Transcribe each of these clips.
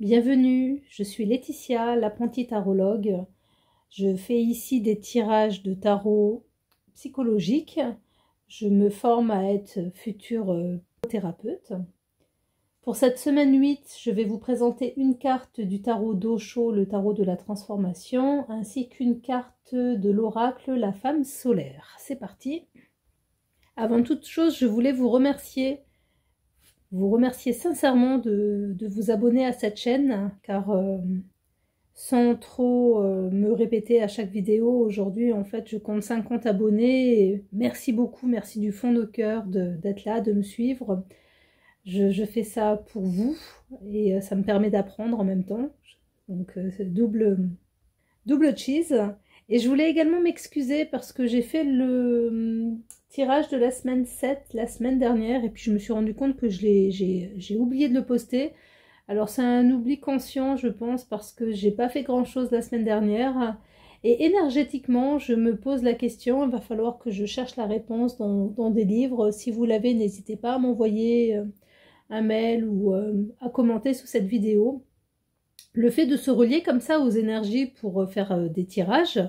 Bienvenue, je suis Laetitia, l'apprentie tarologue. Je fais ici des tirages de tarot psychologiques. Je me forme à être future thérapeute. Pour cette semaine 8, je vais vous présenter une carte du tarot d'Osho, le tarot de la transformation, ainsi qu'une carte de l'oracle, la femme solaire. C'est parti. Avant toute chose, je voulais vous remercier sincèrement de vous abonner à cette chaîne, car sans trop me répéter à chaque vidéo, aujourd'hui en fait je compte 50 abonnés. Et merci beaucoup, merci du fond de cœur d'être là, de me suivre. Je fais ça pour vous et ça me permet d'apprendre en même temps, donc c'est double cheese. Et je voulais également m'excuser parce que j'ai fait le tirage de la semaine 7 la semaine dernière et puis je me suis rendu compte que j'ai oublié de le poster. Alors c'est un oubli conscient je pense parce que j'ai pas fait grand chose la semaine dernière et énergétiquement je me pose la question, il va falloir que je cherche la réponse dans des livres. Si vous l'avez, n'hésitez pas à m'envoyer un mail ou à commenter sous cette vidéo. Le fait de se relier comme ça aux énergies pour faire des tirages,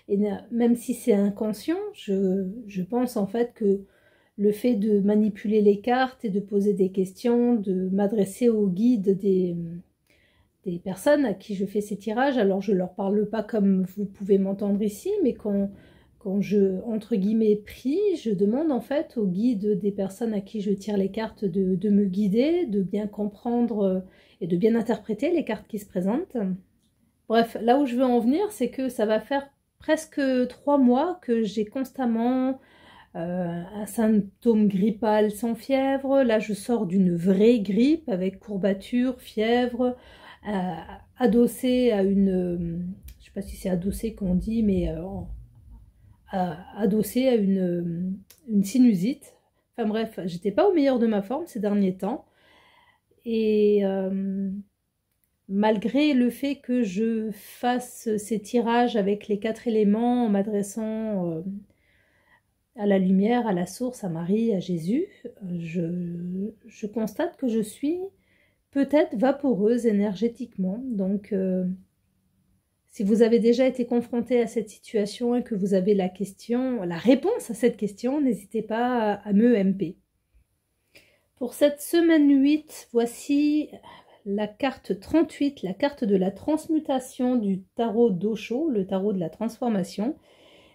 et même si c'est inconscient, je pense en fait que le fait de manipuler les cartes et de poser des questions, de m'adresser aux guides des personnes à qui je fais ces tirages, alors je leur parle pas comme vous pouvez m'entendre ici, mais quand je, entre guillemets, prie, je demande en fait aux guides des personnes à qui je tire les cartes de me guider, de bien comprendre et de bien interpréter les cartes qui se présentent. Bref, là où je veux en venir, c'est que ça va faire presque 3 mois que j'ai constamment un symptôme grippal sans fièvre. Là, je sors d'une vraie grippe avec courbature, fièvre, adossée à une... je sais pas si c'est adossé qu'on dit, mais... adossé à une sinusite. Enfin bref, j'étais pas au meilleur de ma forme ces derniers temps. Et malgré le fait que je fasse ces tirages avec les 4 éléments en m'adressant à la lumière, à la source, à Marie, à Jésus, je constate que je suis peut-être vaporeuse énergétiquement. Donc si vous avez déjà été confronté à cette situation et que vous avez la réponse à cette question, n'hésitez pas à me MP. Pour cette semaine 8, voici la carte 38, la carte de la transmutation du tarot d'Osho, le tarot de la transformation.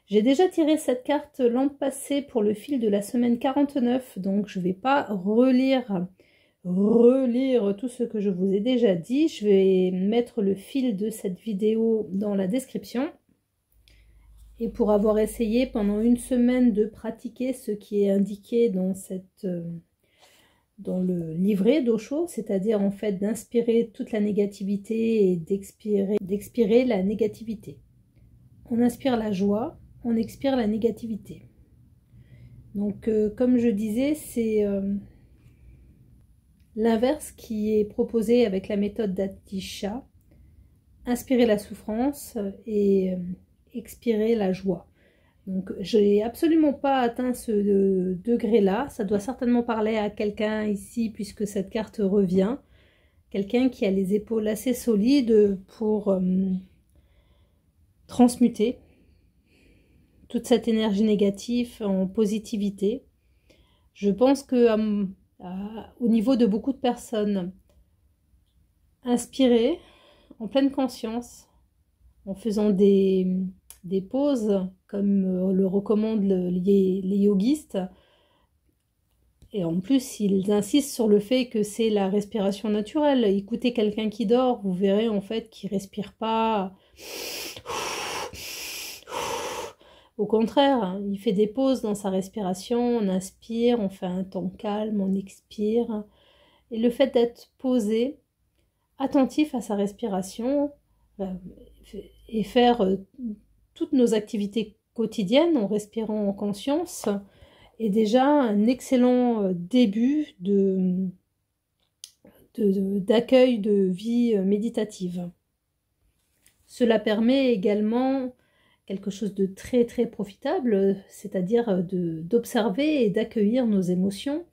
J'ai déjà tiré cette carte l'an passé pour le fil de la semaine 49, donc je ne vais pas relire tout ce que je vous ai déjà dit. Je vais mettre le fil de cette vidéo dans la description. Et pour avoir essayé pendant une semaine de pratiquer ce qui est indiqué dans le livret d'Osho, c'est-à-dire en fait d'inspirer toute la négativité et d'expirer la négativité. On inspire la joie, on expire la négativité. Donc comme je disais, c'est l'inverse qui est proposé avec la méthode d'Atisha. Inspirer la souffrance et expirer la joie. Donc je n'ai absolument pas atteint ce degré-là. Ça doit certainement parler à quelqu'un ici puisque cette carte revient. Quelqu'un qui a les épaules assez solides pour transmuter toute cette énergie négative en positivité. Je pense que au niveau de beaucoup de personnes, inspirer en pleine conscience, en faisant des pauses comme le recommandent les yogistes. Et en plus, ils insistent sur le fait que c'est la respiration naturelle. Écoutez quelqu'un qui dort, vous verrez en fait qu'il ne respire pas. Au contraire, il fait des pauses dans sa respiration, on inspire, on fait un temps calme, on expire. Et le fait d'être posé, attentif à sa respiration et faire toutes nos activités quotidiennes en respirant en conscience est déjà un excellent début d'accueil de vie méditative. Cela permet également quelque chose de très très profitable, c'est-à-dire d'observer et d'accueillir nos émotions,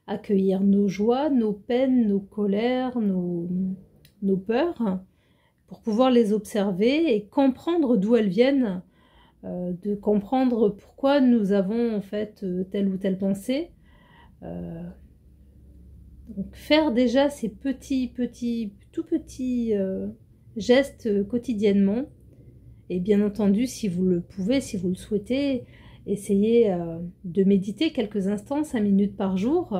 accueillir nos joies, nos peines, nos colères, nos nos peurs, pour pouvoir les observer et comprendre d'où elles viennent, de comprendre pourquoi nous avons en fait telle ou telle pensée. Donc faire déjà ces tout petits gestes quotidiennement. Et bien entendu, si vous le pouvez, si vous le souhaitez, essayez de méditer quelques instants, 5 minutes par jour.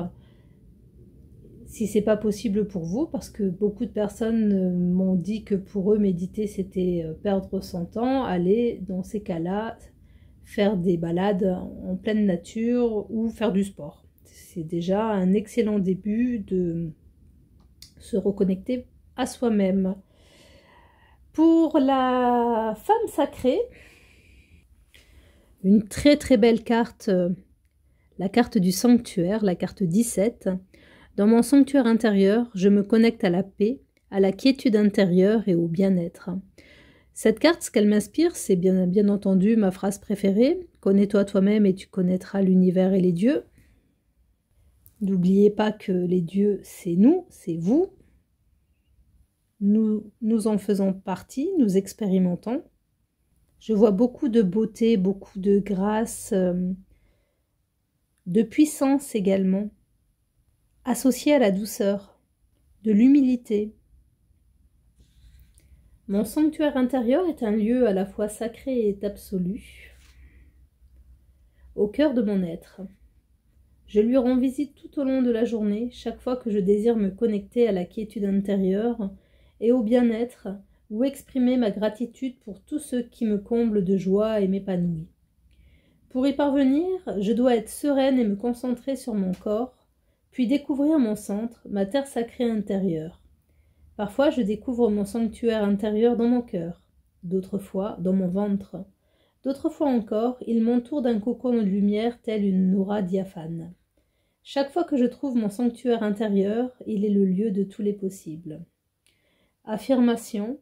Si c'est pas possible pour vous, parce que beaucoup de personnes m'ont dit que pour eux, méditer, c'était perdre son temps, allez, dans ces cas-là, faire des balades en pleine nature ou faire du sport. C'est déjà un excellent début de se reconnecter à soi-même. Pour la femme sacrée, une très très belle carte, la carte du sanctuaire, la carte 17. Dans mon sanctuaire intérieur, je me connecte à la paix, à la quiétude intérieure et au bien-être. Cette carte, ce qu'elle m'inspire, c'est bien entendu ma phrase préférée. Connais-toi toi-même et tu connaîtras l'univers et les dieux. N'oubliez pas que les dieux, c'est nous, c'est vous. Nous en faisons partie, nous expérimentons. Je vois beaucoup de beauté, beaucoup de grâce, de puissance également, associée à la douceur, de l'humilité. Mon sanctuaire intérieur est un lieu à la fois sacré et absolu, au cœur de mon être. Je lui rends visite tout au long de la journée, chaque fois que je désire me connecter à la quiétude intérieure et au bien-être, ou exprimer ma gratitude pour tout ce qui me comble de joie et m'épanouit. Pour y parvenir, je dois être sereine et me concentrer sur mon corps, puis découvrir mon centre, ma terre sacrée intérieure. Parfois, je découvre mon sanctuaire intérieur dans mon cœur, d'autres fois dans mon ventre. D'autres fois encore, il m'entoure d'un cocon de lumière tel une aura diaphane. Chaque fois que je trouve mon sanctuaire intérieur, il est le lieu de tous les possibles. Affirmation.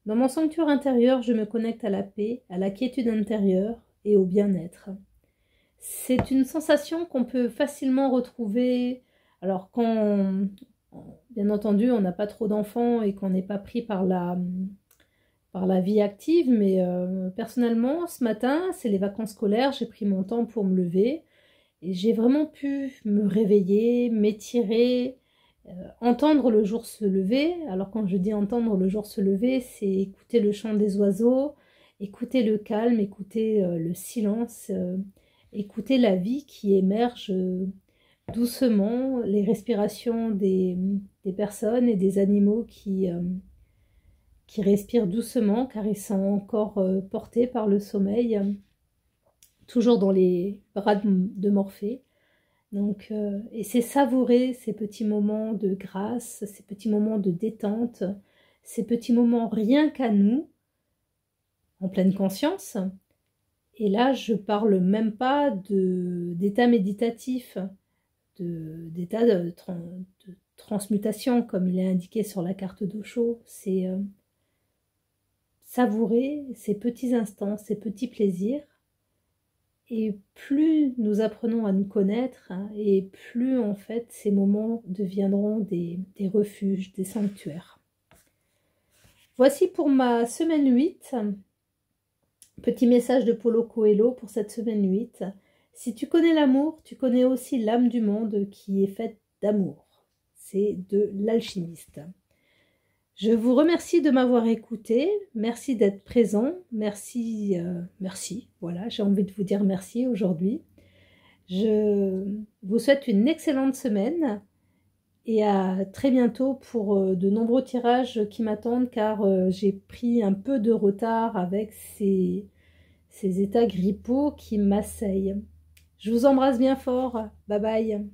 Dans mon sanctuaire intérieur, je me connecte à la paix, à la quiétude intérieure et au bien-être. C'est une sensation qu'on peut facilement retrouver, alors quand, bien entendu, on n'a pas trop d'enfants et qu'on n'est pas pris par la vie active, mais personnellement, ce matin, c'est les vacances scolaires, j'ai pris mon temps pour me lever et j'ai vraiment pu me réveiller, m'étirer, entendre le jour se lever. Alors quand je dis entendre le jour se lever, c'est écouter le chant des oiseaux, écouter le calme, écouter le silence, écouter la vie qui émerge doucement, les respirations des personnes et des animaux qui respirent doucement car ils sont encore portés par le sommeil, toujours dans les bras de Morphée. Donc, et c'est savourer ces petits moments de grâce, ces petits moments de détente, ces petits moments rien qu'à nous, en pleine conscience. Et là, je parle même pas d'état méditatif, d'état de transmutation, comme il est indiqué sur la carte d'Osho. C'est savourer ces petits instants, ces petits plaisirs. Et plus nous apprenons à nous connaître, et plus en fait ces moments deviendront des refuges, des sanctuaires. Voici pour ma semaine 8. Petit message de Paulo Coelho pour cette semaine 8. Si tu connais l'amour, tu connais aussi l'âme du monde qui est faite d'amour. C'est de l'alchimiste. Je vous remercie de m'avoir écouté, merci d'être présent, merci, voilà, j'ai envie de vous dire merci aujourd'hui. Je vous souhaite une excellente semaine et à très bientôt pour de nombreux tirages qui m'attendent car j'ai pris un peu de retard avec ces états grippaux qui m'assaillent. Je vous embrasse bien fort, bye bye.